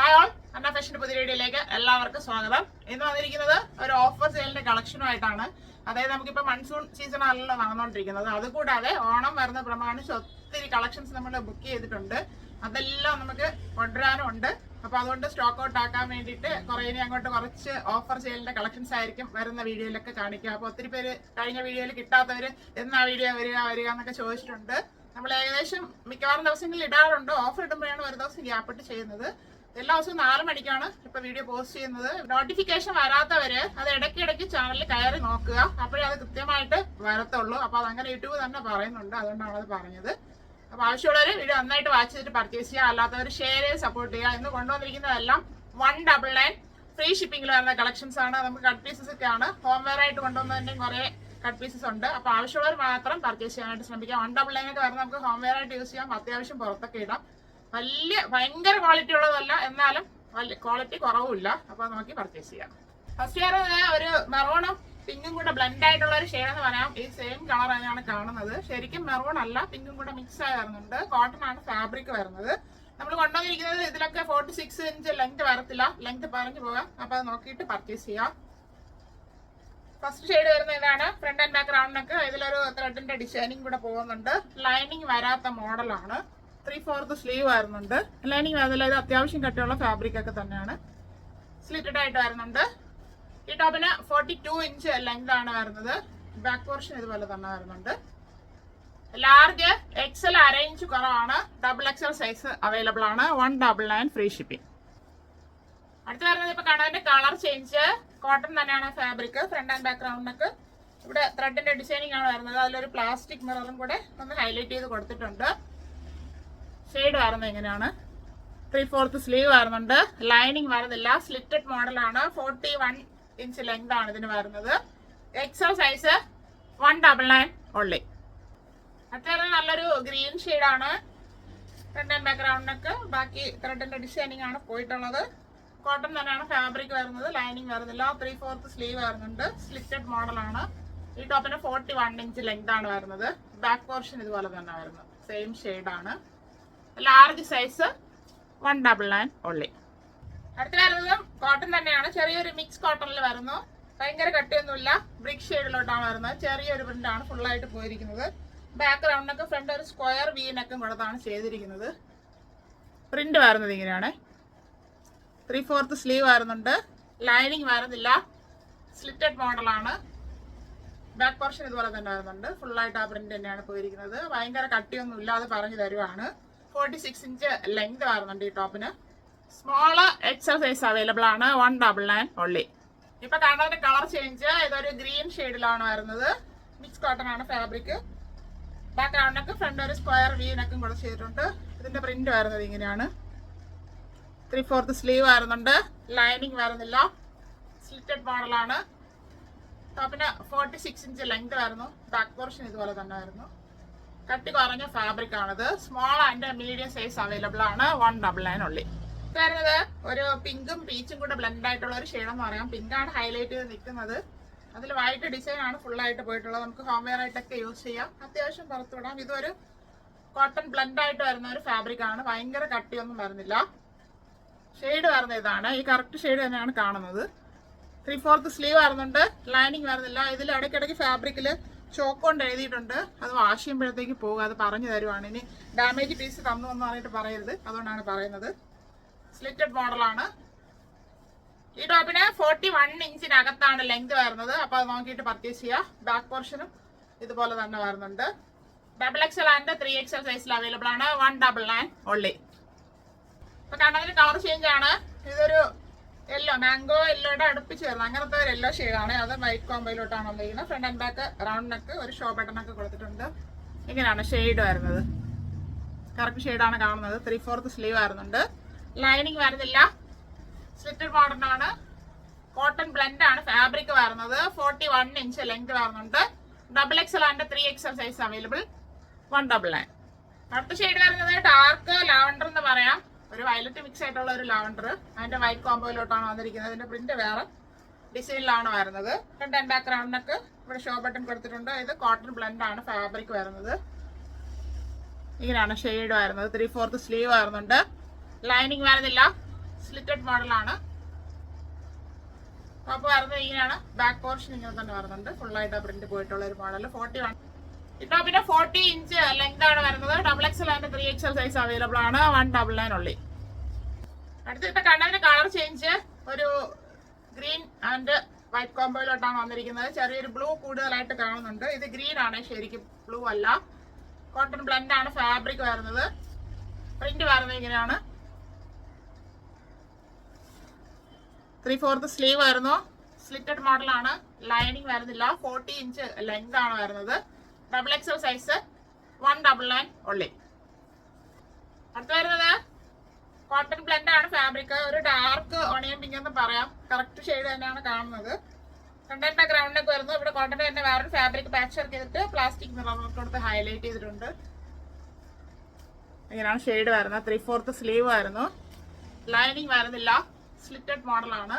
Hi all, അന്ന ഫാഷന്റെ പുതിയ വീഡിയോയിലേക്ക് എല്ലാവർക്കും സ്വാഗതം. ഇന്ന് വന്നിരിക്കുന്നത് ഒരു ഓഫർ സെയിലിന്റെ കളക്ഷനുമായിട്ടാണ്. അതായത് നമുക്കിപ്പോൾ മൺസൂൺ സീസൺ ആണല്ലോ നടന്നുകൊണ്ടിരിക്കുന്നത്. അതുകൂടാതെ ഓണം വരുന്ന പ്രമാണിച്ച് ഒത്തിരി കളക്ഷൻസ് നമ്മൾ ബുക്ക് ചെയ്തിട്ടുണ്ട്. അതെല്ലാം നമുക്ക് കൊണ്ടുവരാനും ഉണ്ട്. അപ്പൊ അതുകൊണ്ട് സ്റ്റോക്ക് ഔട്ട് ആക്കാൻ വേണ്ടിയിട്ട് ഇനി അങ്ങോട്ട് കുറച്ച് ഓഫർ സെയിലിന്റെ കളക്ഷൻസ് ആയിരിക്കും വരുന്ന വീഡിയോയിലൊക്കെ കാണിക്കുക. അപ്പൊ ഒത്തിരി പേര് കഴിഞ്ഞ വീഡിയോയിൽ കിട്ടാത്തവര് എന്നാ വീഡിയോ വരിക എന്നൊക്കെ ചോദിച്ചിട്ടുണ്ട്. നമ്മൾ ഏകദേശം മിക്കവാറും ദിവസങ്ങളിൽ ഇടാറുണ്ട്. ഓഫർ ഇടുമ്പോഴാണ് ഒരു ദിവസം ഗ്യാപ്പിട്ട് ചെയ്യുന്നത്. എല്ലാ ദിവസവും 4 മണിക്കാണ് ഇപ്പൊ വീഡിയോ പോസ്റ്റ് ചെയ്യുന്നത്. നോട്ടിഫിക്കേഷൻ വരാത്തവര് അത് ഇടയ്ക്കിടയ്ക്ക് ചാനലിൽ കയറി നോക്കുക, അപ്പോഴേ അത് കൃത്യമായിട്ട് വരത്തുള്ളൂ. അപ്പൊ അതങ്ങനെ യൂട്യൂബ് തന്നെ പറയുന്നുണ്ട്, അതുകൊണ്ടാണ് അത് പറഞ്ഞത്. അപ്പൊ ആവശ്യമുള്ളവര് വീഡിയോ നന്നായിട്ട് വാച്ച് ചെയ്തിട്ട് പർച്ചേസ് ചെയ്യുക, അല്ലാത്തവർ ഷെയർ ചെയ്ത് സപ്പോർട്ട് ചെയ്യുക. ഇന്ന് കൊണ്ടുവന്നിരിക്കുന്നതെല്ലാം 199 ഫ്രീ ഷിപ്പിംഗിൽ വരുന്ന കളക്ഷൻസ് ആണ്. നമുക്ക് കട്ട് പീസസ് ഒക്കെ ആണ്. ഹോം വെയർ ആയിട്ട് കൊണ്ടുവന്നതിന്റെ കുറെ കട്ട് പീസസ് ഉണ്ട്. അപ്പൊ ആവശ്യമുള്ളവർ മാത്രം പർച്ചേസ് ചെയ്യാനായിട്ട് ശ്രമിക്കുക. 199 ഒക്കെ വരുന്ന നമുക്ക് ഹോം വെയർ ആയിട്ട് യൂസ് ചെയ്യാം, അത്യാവശ്യം പുറത്തൊക്കെ ഇടാം. ഭയങ്കര ക്വാളിറ്റി ഉള്ളതല്ല, എന്നാലും ക്വാളിറ്റി കുറവുമില്ല. അപ്പൊ നോക്കി പർച്ചേസ് ചെയ്യാം. ഫസ്റ്റ് ഇയർ ഒരു മെറൂണും പിങ്കും കൂടെ ബ്ലെൻഡ് ആയിട്ടുള്ള ഒരു ഷെയ്ഡ് എന്ന് പറയാം. ഈ സെയിം കളർ തന്നെയാണ് കാണുന്നത്. ശരിക്കും മെറൂൺ അല്ല, പിങ്കും കൂടെ മിക്സ് ആയി വരുന്നുണ്ട്. കോട്ടൺ ആണ് ഫാബ്രിക് വരുന്നത്. നമ്മൾ കൊണ്ടുവന്നിരിക്കുന്നത് ഇതിലൊക്കെ 46 ഇഞ്ച് ലെങ്ത് വരത്തില്ല, ലെങ്ത് പറഞ്ഞു പോകാം. അപ്പൊ അത് നോക്കിയിട്ട് പർച്ചേസ് ചെയ്യാം. ഫസ്റ്റ് ഷെയ്ഡ് വരുന്ന ഇതാണ്. ഫ്രണ്ട് ആൻഡ് ബാക്ക് റൗണ്ടിനൊക്കെ ഇതിലൊരു ത്രെഡിന്റെ ഡിസൈനിങ് കൂടെ പോകുന്നുണ്ട്. ലൈനിങ് വരാത്ത മോഡലാണ്. 3/4 സ്ലീവ് വരുന്നുണ്ട്. ലൈനിങ് വരുന്നില്ല, ഇത് അത്യാവശ്യം കട്ടിയുള്ള ഫാബ്രിക് ഒക്കെ തന്നെയാണ്. സ്ലിറ്റഡ് ആയിട്ട് വരുന്നുണ്ട്. ഈ ടോപ്പിന് 42 ഇഞ്ച് ലെങ്ത് ആണ് വരുന്നത്. ബാക്ക് പോർഷൻ ഇതുപോലെ തന്നെ വരുന്നുണ്ട്. ലാർജ് എക്സൽ അറേഞ്ച് കുറവാണ്. XXL സൈസ് അവൈലബിൾ ആണ്. 199 ഫ്രീ ഷിപ്പിംഗ്. അടുത്ത് വരുന്നത് ഇപ്പൊ കാണുന്നതിന്റെ കളർ ചേഞ്ച്. കോട്ടൺ തന്നെയാണ് ഫാബ്രിക്. ഫ്രണ്ട് ആൻഡ് ബാക്ക് റൗണ്ടിനൊക്കെ ഇവിടെ ത്രെഡിന്റെ ഡിസൈനിങ് ആണ് വരുന്നത്. അതിലൊരു പ്ലാസ്റ്റിക് മിററും കൂടെ ഒന്ന് ഹൈലൈറ്റ് ചെയ്ത് കൊടുത്തിട്ടുണ്ട്. ഷെയ്ഡ് വരുന്നത് എങ്ങനെയാണ്? 3/4 സ്ലീവ് വരുന്നുണ്ട്. ലൈനിങ് വരുന്നില്ല. സ്ലിറ്റഡ് മോഡലാണ്. 41 ഇഞ്ച് ലെങ്ത് ആണ് ഇതിന് വരുന്നത്. XL size 199 only. അടുത്ത നല്ലൊരു ഗ്രീൻ ഷെയ്ഡാണ്. ഫ്രണ്ട് ആൻഡ് ബാക്ക് റൗണ്ടിനൊക്കെ ബാക്കി ത്രെഡിന്റെ ഡിസൈനിങ് ആണ് പോയിട്ടുള്ളത്. കോട്ടൺ തന്നെയാണ് ഫാബ്രിക് വരുന്നത്. ലൈനിങ് വരുന്നില്ല. 3/4 സ്ലീവ് വരുന്നുണ്ട്. സ്ലിറ്റഡ് മോഡലാണ്. ഈ ടോപ്പിന് 41 ഇഞ്ച് ലെങ്ത് ആണ് വരുന്നത്. ബാക്ക് പോർഷൻ ഇതുപോലെ തന്നെ വരുന്നത്. സെയിം ഷെയ്ഡാണ്. Large size 199 only. അടുത്ത വരുന്നതും കോട്ടൺ തന്നെയാണ്. ചെറിയൊരു മിക്സ് കോട്ടണിൽ വരുന്നു. ഭയങ്കര കട്ടിയൊന്നുമില്ല. ബ്രിക്ക് ഷെയ്ഡിലോട്ടാണ് വരുന്നത്. ചെറിയൊരു പ്രിന്റാണ് ഫുള്ളായിട്ട് പോയിരിക്കുന്നത്. ബാക്ക് റൗണ്ടിനൊക്കെ ഫ്രണ്ട് ഒരു സ്ക്വയർ വീനൊക്കെ കൊടുത്താണ് ചെയ്തിരിക്കുന്നത്. പ്രിന്റ് വരുന്നത് ഇങ്ങനെയാണ്. 3/4 സ്ലീവ് വരുന്നുണ്ട്. ലൈനിങ് വരുന്നില്ല. സ്ലിറ്റഡ് മോഡലാണ്. ബാക്ക് പോർഷൻ ഇതുപോലെ തന്നെ വരുന്നുണ്ട്. ഫുള്ളായിട്ട് ആ പ്രിന്റ് തന്നെയാണ് പോയിരിക്കുന്നത്. ഭയങ്കര കട്ടിയൊന്നും ഇല്ല, അത് പറഞ്ഞു തരുവാണ്. 46 ഇഞ്ച് ലെങ്ത് വരുന്നുണ്ട് ഈ ടോപ്പിന്. സ്മോള് XL സൈസ് അവൈലബിൾ ആണ്. 199 ഓൺലി. ഇപ്പൊ കാണുന്നതിന്റെ കളർ ചേഞ്ച്. ഇതൊരു ഗ്രീൻ ഷെയ്ഡിലാണ് വരുന്നത്. മിക്സ് കോട്ടൺ ആണ് ഫാബ്രിക്. ബാക്ക് റൗണ്ടിനൊക്കെ ഫ്രണ്ട് ഒരു സ്ക്വയർ വീനൊക്കെ കൂടെ ചെയ്തിട്ടുണ്ട്. ഇതിന്റെ പ്രിന്റ് വരുന്നത് ഇങ്ങനെയാണ്. 3/4 സ്ലീവ് വരുന്നുണ്ട്. ലൈനിങ് വരുന്നില്ല. സ്ലിറ്റഡ് മോഡലാണ്. ടോപ്പിന് 46 ഇഞ്ച് ലെങ്ത് വരുന്നു. ബാക്ക് പോർഷൻ ഇതുപോലെ തന്നെ വരുന്നു. കട്ടി കുറഞ്ഞ ഫാബ്രിക് ആണിത്. Small and medium size available ആണ്. 199 ഉള്ളി. വരുന്നത് ഒരു പിങ്കും പീച്ചും കൂടെ ബ്ലെൻഡ് ആയിട്ടുള്ള ഒരു ഷെയ്ഡ് എന്ന് പറയാം. പിങ്കാണ് ഹൈലൈറ്റ് ചെയ്ത് നിൽക്കുന്നത്. അതിൽ വൈറ്റ് ഡിസൈൻ ആണ് ഫുൾ ആയിട്ട് പോയിട്ടുള്ളത്. നമുക്ക് ഹോം വെയർ ആയിട്ടൊക്കെ യൂസ് ചെയ്യാം, അത്യാവശ്യം പുറത്തുവിടാം. ഇതൊരു കോട്ടൺ ബ്ലെൻഡ് ആയിട്ട് വരുന്ന ഒരു ഫാബ്രിക് ആണ്. ഭയങ്കര കട്ടിയൊന്നും വരുന്നില്ല. ഷെയ്ഡ് വരുന്ന ഇതാണ്. ഈ കറക്റ്റ് ഷെയ്ഡ് തന്നെയാണ് കാണുന്നത്. 3/4 സ്ലീവ് വരുന്നുണ്ട്. ലൈനിങ് വരുന്നില്ല. ഇതിൽ ഇടയ്ക്കിടയ്ക്ക് ഫാബ്രിക്കിൽ ചോക്ക് കൊണ്ട് എഴുതിയിട്ടുണ്ട്. അത് വാഷ് ചെയ്യുമ്പോഴത്തേക്ക് പോകുക, അത് പറഞ്ഞു തരുവാണ്. ഇനി ഡാമേജ് പീസ് തന്നു എന്ന് പറഞ്ഞിട്ട് പറയരുത്, അതുകൊണ്ടാണ് പറയുന്നത്. സ്ലിറ്റഡ് മോഡലാണ്. ഈ ടോപ്പിന് 41 ഇഞ്ചിനകത്താണ് ലെങ്ത് വരുന്നത്. അപ്പൊ അത് നോക്കിയിട്ട് പർച്ചേസ് ചെയ്യുക. ബാക്ക് പോർഷനും ഇതുപോലെ തന്നെ വരുന്നുണ്ട്. XXL ആൻഡ് 3XL സൈസിൽ അവൈലബിൾ ആണ്. 199 ഓൺലി. ഇപ്പൊ കാണുന്നതിന് കളർ ചേഞ്ച് ആണ്. ഇതൊരു യെല്ലോ, മാംഗോ യെല്ലോയുടെ അടുപ്പിച്ച് വരുന്നത് അങ്ങനത്തെ ഒരു യെല്ലോ ഷെയ്ഡാണ്. അത് വൈറ്റ് കോമ്പയിലോട്ടാണ് വന്നിരിക്കുന്നത്. ഫ്രണ്ട് ആൻഡ് ബാക്ക് റൗണ്ടിനൊക്കെ ഒരു ഷോ ബട്ടണൊക്കെ കൊടുത്തിട്ടുണ്ട്. ഇങ്ങനെയാണ് ഷെയ്ഡ് വരുന്നത്. കറക്റ്റ് ഷെയ്ഡാണ് കാണുന്നത്. 3/4 സ്ലീവ് വരുന്നുണ്ട്. ലൈനിങ് വരുന്നില്ല. സ്ലിറ്റഡ് മോഡലാണ്. കോട്ടൺ ബ്ലെൻഡ് ആണ് ഫാബ്രിക് വരുന്നത്. 41 ഇഞ്ച് ലെങ്ത് വരുന്നുണ്ട്. XXL and 3XL size available. 199. അടുത്ത ഷെയ്ഡ് വരുന്നത് ഡാർക്ക് ലാവണ്ടർ എന്ന് പറയാം. ഒരു വയലറ്റ് മിക്സ് ആയിട്ടുള്ള ഒരു ലാവണ്ടർ. അതിന്റെ വൈറ്റ് കോമ്പോയിലോട്ടാണ് വന്നിരിക്കുന്നത്. അതിന്റെ പ്രിന്റ് വേറെ ഡിസൈനിലാണ് വരുന്നത്. ഫ്രണ്ട് ആൻഡ് ബാക്ക് റൗണ്ടിനൊക്കെ ഇവിടെ ഷോ ബട്ടൺ കൊടുത്തിട്ടുണ്ട്. ഇത് കോട്ടൺ ബ്ലെൻഡ് ആണ് ഫാബ്രിക് വരുന്നത്. ഇങ്ങനെയാണ് ഷെയ്ഡ് വരുന്നത്. 3/4 സ്ലീവ് വരുന്നുണ്ട്. ലൈനിങ് വരുന്നില്ല. സ്ലിറ്റഡ് മോഡലാണ്. ടോപ്പ് വരുന്നത് ഇങ്ങനെയാണ്. ബാക്ക് പോർഷൻ ഇങ്ങനെ തന്നെ വരുന്നുണ്ട്. ഫുള്ളായിട്ട് പ്രിന്റ് പോയിട്ടുള്ള ഒരു മോഡൽ. 41 ഈ ടോപ്പിന്റെ 40 ഇഞ്ച് ലെങ്ത് ആണ് വരുന്നത്. XXL and 3XL size available ആണ്. 199 ഉള്ളി. അടുത്തിട്ട് കണ്ടതിന്റെ കളർ ചേഞ്ച് ഒരു ഗ്രീൻ ആൻഡ് വൈറ്റ് കോമ്പോയിലോട്ടാണ് വന്നിരിക്കുന്നത്. ചെറിയൊരു ബ്ലൂ കൂടുതലായിട്ട് കാണുന്നുണ്ട്. ഇത് ഗ്രീൻ ആണ്, ശരിക്കും ബ്ലൂ അല്ല. കോട്ടൺ ബ്ലെൻഡ് ആണ് ഫാബ്രിക് വരുന്നത്. പ്രിന്റ് വരുന്നത് ഇങ്ങനെയാണ്. 3/4 സ്ലീവ് വരുന്നു. സ്ലിറ്റഡ് മോഡലാണ്. ലൈനിങ് വരുന്നില്ല. 40 ഇഞ്ച് ലെങ്ത് ആണ് വരുന്നത്. XXL സൈസ് 199 ഉള്ളി. അടുത്ത് വരുന്നത് കോട്ടൺ ബ്ലെൻഡ് ആണ് ഫാബ്രിക്. ഒരു ഡാർക്ക് ഓണിയൻ പിങ്ക് എന്ന് പറയാം. കറക്റ്റ് ഷെയ്ഡ് തന്നെയാണ് കാണുന്നത്. കണ്ടന്റ് ഗ്രൗണ്ടിലേക്ക് വരുന്നു. ഇവിടെ കോട്ടൺ തന്നെ വേറൊരു ഫാബ്രിക് പാച്ച് വർക്ക് ചെയ്തിട്ട് പ്ലാസ്റ്റിക് മിറർ കൊടുത്ത് ഹൈലൈറ്റ് ചെയ്തിട്ടുണ്ട്. ഇങ്ങനെയാണ് ഷെയ്ഡ് വരുന്നത്. 3/4 സ്ലീവ് വരുന്നു. ലൈനിങ് വരുന്നില്ല. സ്ലിറ്റഡ് മോഡലാണ്.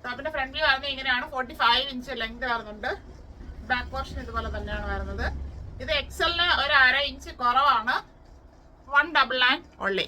ടോപ്പിന്റെ ഫ്രണ്ട് വ്യൂ വരുന്നത് ഇങ്ങനെയാണ്. 45 ഇഞ്ച് ലെങ്ത് വരുന്നുണ്ട്. ബാക്ക് പോർഷൻ ഇതുപോലെ തന്നെയാണ് വരുന്നത്. ഇത് XL-ന് ഒരു 1/2 ഇഞ്ച് കുറവാണ്. 199 ഉള്ളി.